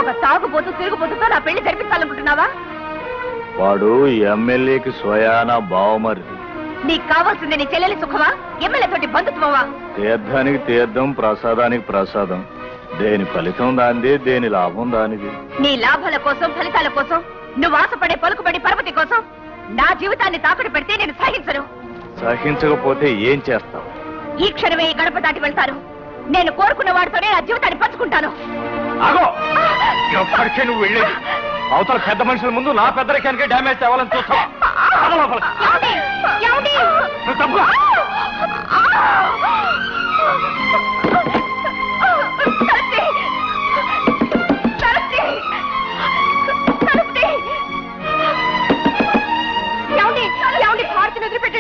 ఒక తాగుబోతూ తిరుగుబోతుతో నా పెళ్లి జరిపించాలనుకుంటున్నావా? వాడు ఎమ్మెల్యేకి స్వయాన బావమరిది. నీకు కావాల్సింది నీ చెల్లెలి సుఖమా, ఎమ్మెల్యే తోటి బంధుత్వమా? తీర్థానికి తీర్థం, ప్రసాదానికి ప్రసాదం. దేని ఫలితం దానిది, దేని లాభం దానిది. నీ లాభాల కోసం, ఫలితాల కోసం, నువ్వు ఆశపడే పలుకుబడి పరపతి కోసం నా జీవితాన్ని తాకట్టు పెడితే నేను సహించను. సహించకపోతే ఏం చేస్తావు? ఈ క్షణమే ఈ గడప దాటి వెళ్తాను. నేను కోరుకున్న వాడితోనే నా జీవితాన్ని పంచుకుంటాను. ఎప్పటికే నువ్వు వెళ్ళేది అవతల పెద్ద మనుషుల ముందు నా పెద్దరికానికే డ్యామేజ్ తేవాలని చూస్తావా?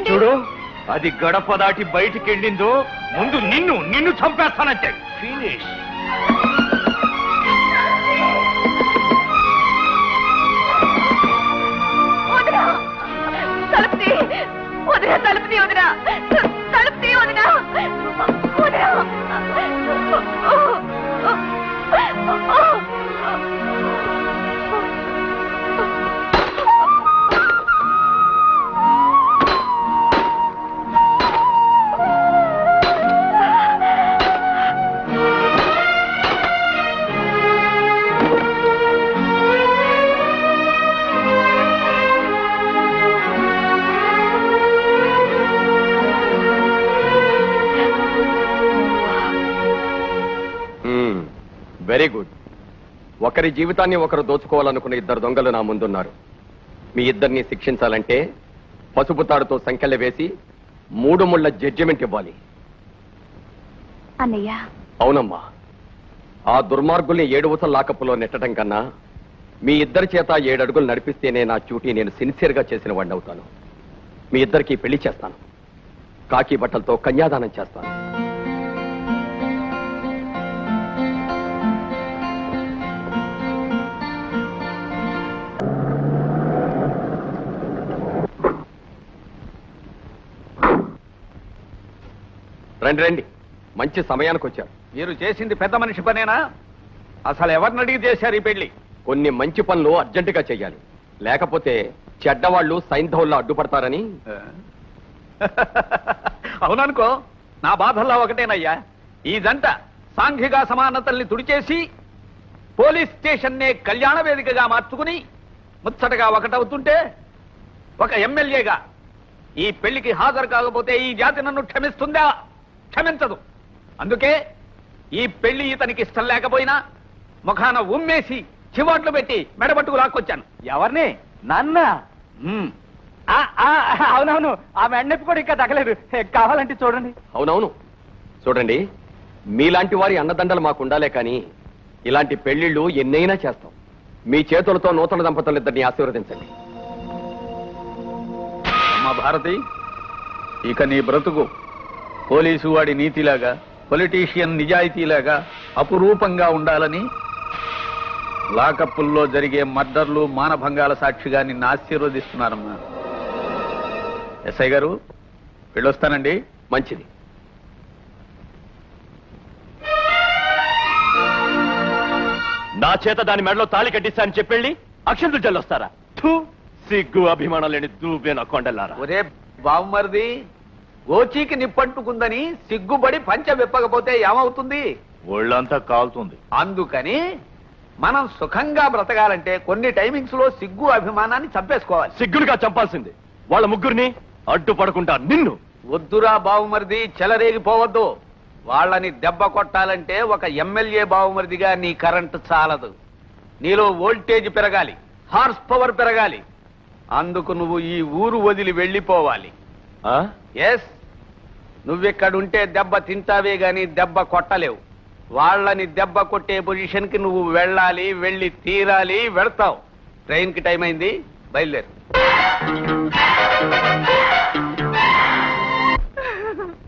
చూడు, అది గడప దాటి బయటికి వెళ్ళిందో ముందు నిన్ను చంపేస్తానంటే ఫినిష్. Very good. ఒకరి జీవితాన్ని ఒకరు దోచుకోవాలనుకున్న ఇద్దరు దొంగలు నా ముందున్నారు. మీ ఇద్దరిని శిక్షించాలంటే పసుపు తాడుతో సంకెళ్ళ వేసి 3 ముళ్ల జడ్జిమెంట్ ఇవ్వాలి. అన్నయ్య. అవునమ్మా. ఆ దుర్మార్గుల్ని 7 ఊసల లాకప్పులో నెట్టడం కన్నా మీ ఇద్దరి చేత 7 అడుగులు నడిపిస్తేనే నా డ్యూటీ నేను సిన్సియర్ గా చేసిన వాడిని అవుతాను. మీ ఇద్దరికి పెళ్లి చేస్తాను. కాకి బట్టలతో కన్యాదానం చేస్తాను. రండి రండి, మంచి సమయానికి వచ్చారు. మీరు చేసింది పెద్ద మనిషి పనేనా? అసలు ఎవరిని అడిగి చేశారు ఈ పెళ్లి? కొన్ని మంచి పనులు అర్జెంటుగా చెయ్యాలి, లేకపోతే చెడ్డవాళ్లు సైంధవుల్లో అడ్డుపడతారని. అవుననుకో, నా బాధల్లో ఒకటేనయ్యా. ఈ జంట సాంఘిక సమానతల్ని తుడిచేసి పోలీస్ స్టేషన్ నే కళ్యాణ వేదికగా మార్చుకుని ముచ్చటగా ఒకటవుతుంటే, ఒక ఎమ్మెల్యేగా ఈ పెళ్లికి హాజరు కాకపోతే ఈ జాతి నన్ను క్షమిస్తుందా? క్షమించదు. అందుకే ఈ పెళ్లి ఇతనికి ఇష్టం లేకపోయినా ముఖాన ఉమ్మేసి చివాట్లు పెట్టి మెడబట్టుకు లాక్కొచ్చాను. ఎవరిని? నాన్న. అవునవును, ఆ మెడనొప్పి కూడా ఇంకా తగ్గలేదు. కావాలంటే చూడండి. అవునవును చూడండి, మీలాంటి వారి అన్నదండలు మాకు ఉండాలే కానీ ఇలాంటి పెళ్లిళ్ళు ఎన్నైనా చేస్తాం. మీ చేతులతో నూతన దంపతులిద్దరిని ఆశీర్వదించండి. అమ్మ భారతి, ఇక నీ బ్రతుకు పోలీసు వాడి నీతిలాగా, పొలిటీషియన్ నిజాయితీలాగా అపురూపంగా ఉండాలని లాకప్పుల్లో జరిగే మర్డర్లు, మానభంగాల సాక్షిగా నిన్ను ఆశీర్వదిస్తున్నానమ్మా. ఎస్ఐ గారు, వెళ్ళొస్తానండి. మంచిది. నా చేత దాని మెడలో తాళి కట్టిస్తా అని చెప్పెళ్ళి అక్షంతులు జల్లొస్తారా? సిగ్గు అభిమానం లేని దూబేన కొండలారా. ఒరే బావమరిది, గోచీకి నిప్పంటుకుందని సిగ్గుబడి పంచ విప్పకపోతే ఏమవుతుంది? ఒళ్ళంతా కాలుతుంది. అందుకని మనం సుఖంగా బ్రతకాలంటే కొన్ని టైమింగ్స్ లో సిగ్గు అభిమానాన్ని చంపేసుకోవాలి. సిగ్గులుగా చంపాల్సింది వాళ్ళ ముగ్గురిని అడ్డుపడకుండా నిన్ను. వద్దురా బావుమరిది, చెలరేగిపోవద్దు. వాళ్ళని దెబ్బ కొట్టాలంటే ఒక ఎమ్మెల్యే బావుమరిదిగా నీ కరెంటు చాలదు. నీలో వోల్టేజ్ పెరగాలి, హార్స్ పవర్ పెరగాలి. అందుకు నువ్వు ఈ ఊరు వదిలి వెళ్ళిపోవాలి. ఎస్, నువ్వెక్కడుంటే దెబ్బ తింటావే గాని దెబ్బ కొట్టలేవు. వాళ్ళని దెబ్బ కొట్టే పొజిషన్ కి నువ్వు వెళ్ళాలి, వెళ్ళి తీరాలి. వెళ్తావు. ట్రైన్ కి టైం అయింది, బయలుదేరు.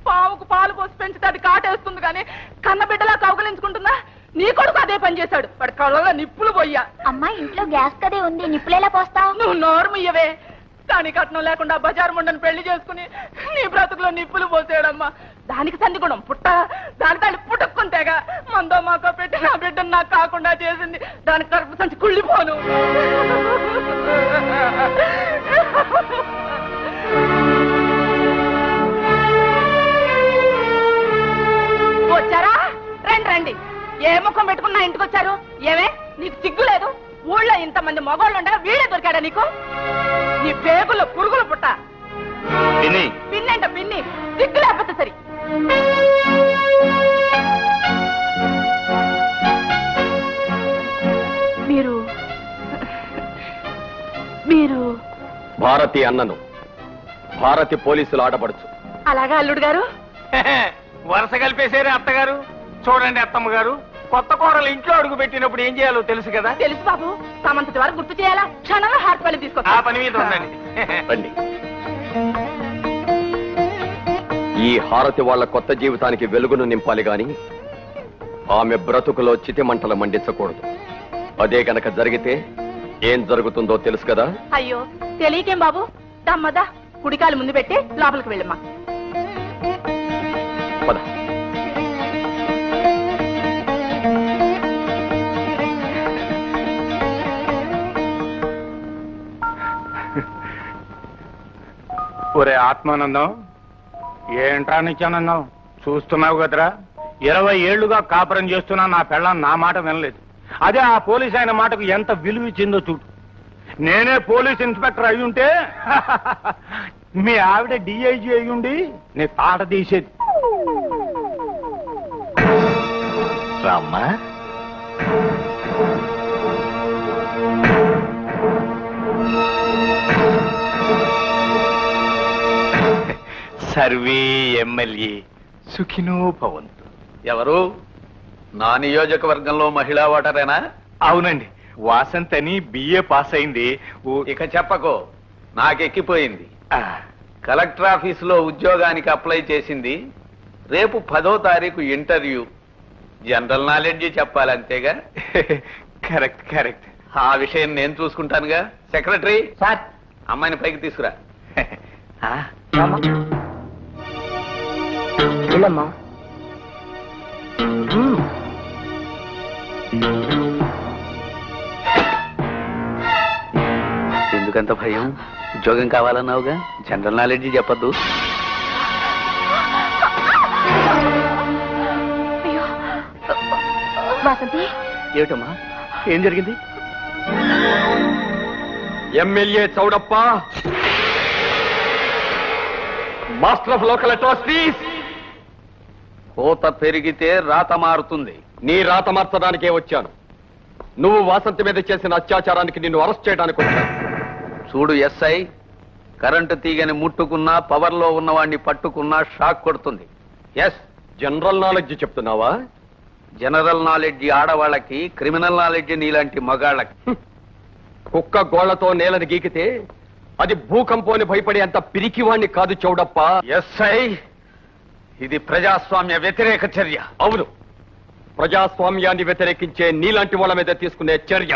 పావుకు పాలు పోసి పెంచితే అది కాటేస్తుంది కానీ కన్నబిడ్డలా కౌగలించుకుంటుందా? నీ కొడుకు అదే పని చేశాడు. వాడి కళ్ళలో నిప్పులు పోయ్యా. అమ్మా, ఇంట్లో గ్యాస్ కదే ఉంది, నిప్పులేలా పోస్తావు? నువ్వు నోరుమియ్యవే. కానీ కట్నం లేకుండా బజారు ముండని పెళ్లి చేసుకుని నీ బ్రతుకులో నిప్పులు పోసాడమ్మా. దానికి సంధిగుణం పుట్ట దాని తల్లి పుట్టుకుంటేగా మందో మాకో పెట్టి నా బిడ్డను నాకు కాకుండా చేసింది. దానికి కడుపు సంచి కుళ్ళిపోను. వచ్చారా? రండి రండి. ఏ ముఖం పెట్టుకున్నా ఇంటికి వచ్చారు? ఏమే నీకు సిగ్గు లేదు? ఊళ్ళో ఇంతమంది మగవాళ్ళు ఉండగా వీడే దొరికాడా నీకు? నీ పేగుల్లో పురుగులు పుట్ట. పిన్నంట పిన్ని, సిగ్గు లేకపోతే సరి. మీరు మీరు భారతి అన్నను, భారతి పోలీసులు ఆడపడుచు. అలాగా అల్లుడు గారు? వరుస కలిపేశారే అత్తగారు. చూడండి అత్తమ్మ గారు, కొత్త కూరలు ఇంట్లో అడుగు పెట్టినప్పుడు ఏం చేయాలో తెలుసు కదా? తెలుసు బాబు. తమంతటి వారు గుర్తు చేయాలా? క్షణంలో హార్ట్ పళ్ళు ఆ తీసుకొస్తా. పని మీద ఉండండి. రండి. ఈ హారతి వాళ్ళ కొత్త జీవితానికి వెలుగును నింపాలి గాని ఆమె బ్రతుకులో చితిమంటలు మండించకూడదు. అదే గనక జరిగితే ఏం జరుగుతుందో తెలుసు కదా? అయ్యో తెలియకేం బాబు. దమ్మదా కుడికాలు ముందు పెట్టి లోపలికి వెళ్ళమ్మా. పద. ఒరే ఆత్మానందం, ఏంట్రా నిత్యానందం? చూస్తున్నావు కదరా, 20 ఏళ్లుగా కాపురం చేస్తున్నా నా పెళ్ళం నా మాట వినలేదు. అదే ఆ పోలీస్ ఆయన మాటకు ఎంత విలువ ఇచ్చిందో చూడు. నేనే పోలీస్ ఇన్స్పెక్టర్ అయ్యుంటే మీ ఆవిడ డిఐజీ అయ్యుండి నీ తాట తీసేది. రామ్మా, సర్వే ఎమ్మెల్యే సుఖినో భవంతు. ఎవరు? నా నియోజకవర్గంలో మహిళా ఓటరేనా? అవునండి, వాసంత్ అని బిఏ పాస్ అయింది. ఇక చెప్పకో, నాకెక్కిపోయింది. కలెక్టర్ ఆఫీసులో ఉద్యోగానికి అప్లై చేసింది. రేపు 10వ తారీఖు ఇంటర్వ్యూ. జనరల్ నాలెడ్జ్ చెప్పాలంతేగా? Correct correct. ఆ విషయం నేను చూసుకుంటానుగా. సెక్రటరీ సార్, అమ్మాయిని పైకి తీసుకురా. వెళ్ళమ్మా. ఎందుకంత భయం? ఉద్యోగం కావాలన్నావుగా, జనరల్ నాలెడ్జ్ చెప్పద్దు. వాసంతి, ఏమిటమ్మా, ఏం జరిగింది? MLA Chowdappa, master of local atrocities. కోత పెరిగితే రాత మారుతుంది. నీ రాత మార్చడానికే వచ్చాను. నువ్వు వాసంతి మీద చేసిన అత్యాచారానికి నిన్ను అరెస్ట్ చేయడానికి వచ్చాను. చూడు ఎస్ఐ, కరెంటు తీగని ముట్టుకున్నా, పవర్ లో ఉన్నవాడిని పట్టుకున్నా షాక్ కొడుతుంది. ఎస్, జనరల్ నాలెడ్జ్ చెప్తున్నావా? జనరల్ నాలెడ్జ్ ఆడవాళ్ళకి, క్రిమినల్ నాలెడ్జ్ నీలాంటి మగాళ్ళకి. కుక్క గోళ్లతో నేలని గీకితే అది భూకంపాన్ని భయపడే అంత పిరికివాణ్ణి కాదు చౌడప్ప. ఎస్ఐ, ఇది ప్రజాస్వామ్య వ్యతిరేక చర్య. అవును, ప్రజాస్వామ్యాన్ని వ్యతిరేకించే నీలాంటి వాళ్ళ మీద తీసుకునే చర్య.